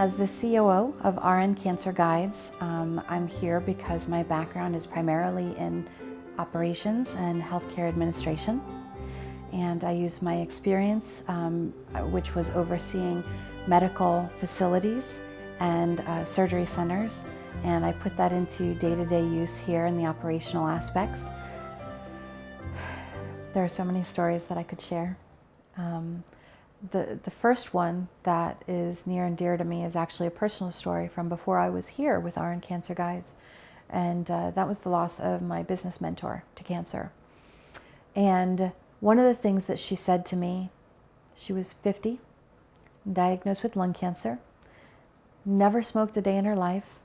As the COO of RN Cancer Guides, I'm here because my background is primarily in operations and healthcare administration. And I use my experience, which was overseeing medical facilities and surgery centers, and I put that into day-to-day use here in the operational aspects. There are so many stories that I could share. The first one that is near and dear to me is actually a personal story from before I was here with RN Cancer Guides, and that was the loss of my business mentor to cancer. And one of the things that she said to me, she was 50, diagnosed with lung cancer, never smoked a day in her life,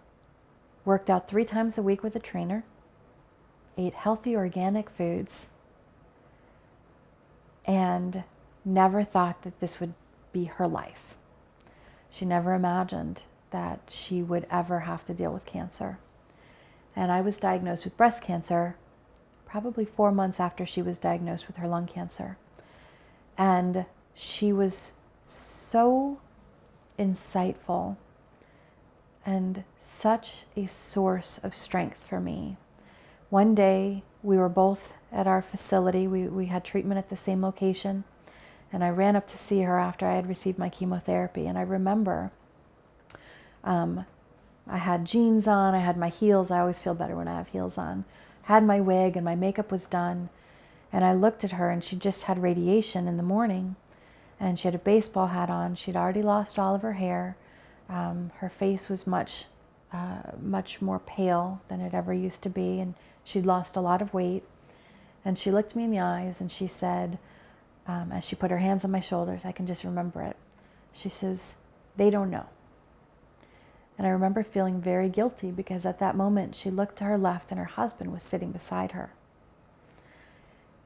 worked out 3 times a week with a trainer, ate healthy organic foods, and never thought that this would be her life. She never imagined that she would ever have to deal with cancer. And I was diagnosed with breast cancer probably 4 months after she was diagnosed with her lung cancer. And she was so insightful and such a source of strength for me. One day we were both at our facility. We had treatment at the same location. And I ran up to see her after I had received my chemotherapy. And I remember I had jeans on, I had my heels. I always feel better when I have heels on. Had my wig and my makeup was done. And I looked at her and she just had radiation in the morning. And she had a baseball hat on. She'd already lost all of her hair. Her face was much more pale than it ever used to be. And she'd lost a lot of weight. And she looked me in the eyes and she said, as she put her hands on my shoulders, I can just remember it. She says, "They don't know." And I remember feeling very guilty because at that moment she looked to her left and her husband was sitting beside her.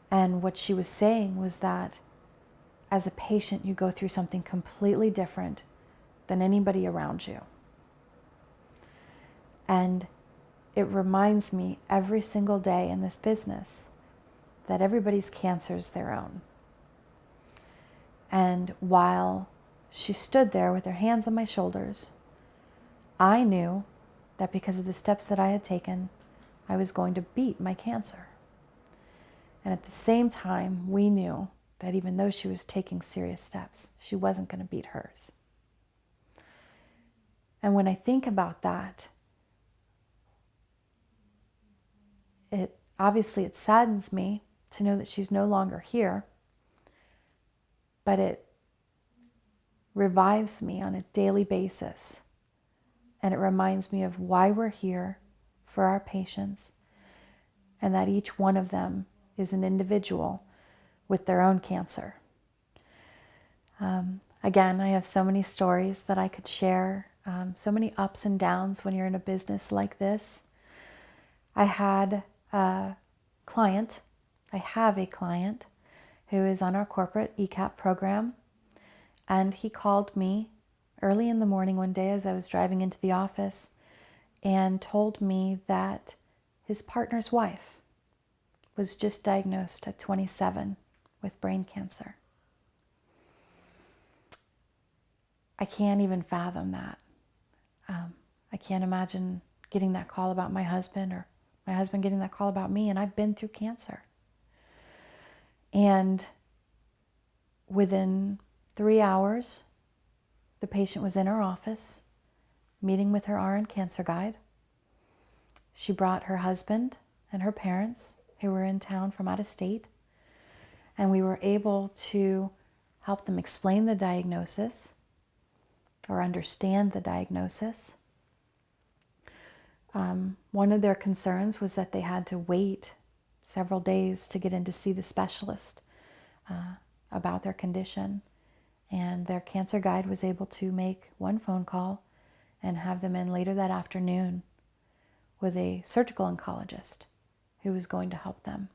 And what she was saying was that as a patient, you go through something completely different than anybody around you. And it reminds me every single day in this business that everybody's cancer is their own. And while she stood there with her hands on my shoulders, I knew that because of the steps that I had taken, I was going to beat my cancer. And at the same time, we knew that even though she was taking serious steps, she wasn't going to beat hers. And when I think about that, it saddens me to know that she's no longer here. But it revives me on a daily basis. And it reminds me of why we're here for our patients. And that each one of them is an individual with their own cancer. Again, I have so many stories that I could share. So many ups and downs when you're in a business like this. I have a client who is on our corporate ECAP program. And he called me early in the morning one day as I was driving into the office and told me that his partner's wife was just diagnosed at 27 with brain cancer. I can't even fathom that. I can't imagine getting that call about my husband or my husband getting that call about me, and I've been through cancer. And within 3 hours, the patient was in her office, meeting with her RN Cancer Guide. She brought her husband and her parents, who were in town from out of state, and we were able to help them explain the diagnosis or understand the diagnosis. One of their concerns was that they had to wait several days to get in to see the specialist about their condition. And their cancer guide was able to make one phone call and have them in later that afternoon with a surgical oncologist who was going to help them.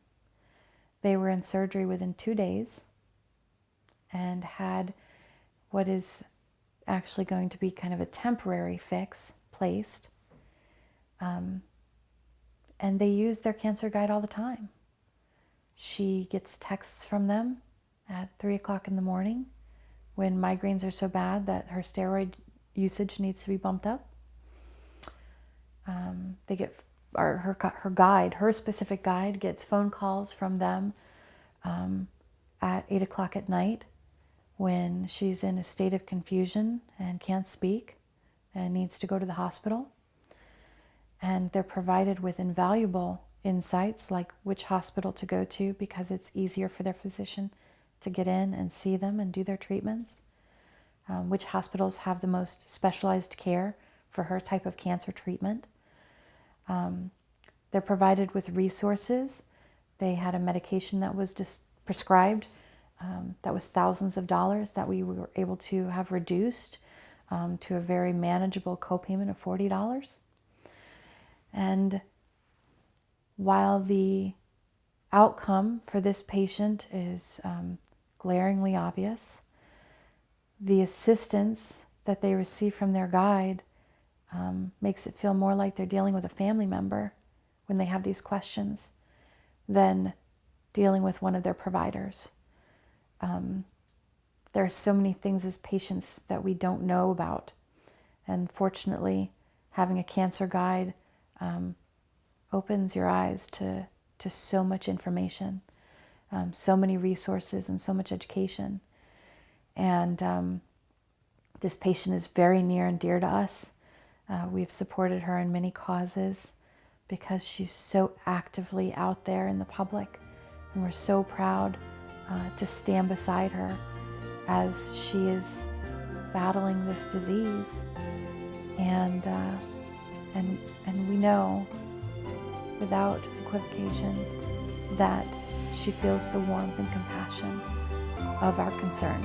They were in surgery within 2 days and had what is actually going to be kind of a temporary fix placed. And they use their cancer guide all the time. She gets texts from them at 3 o'clock in the morning when migraines are so bad that her steroid usage needs to be bumped up. They get her guide, her specific guide, gets phone calls from them at 8 o'clock at night when she's in a state of confusion and can't speak and needs to go to the hospital. And they're provided with invaluable insights, like which hospital to go to, because it's easier for their physician to get in and see them and do their treatments. Which hospitals have the most specialized care for her type of cancer treatment. They're provided with resources. They had a medication that was prescribed that was thousands of dollars that we were able to have reduced to a very manageable copayment of $40. And while the outcome for this patient is glaringly obvious, the assistance that they receive from their guide makes it feel more like they're dealing with a family member when they have these questions than dealing with one of their providers. There are so many things as patients that we don't know about. And fortunately, having a cancer guide opens your eyes to so much information, so many resources, and so much education. And this patient is very near and dear to us. We've supported her in many causes because she's so actively out there in the public. And we're so proud to stand beside her as she is battling this disease. And we know without equivocation that she feels the warmth and compassion of our concern.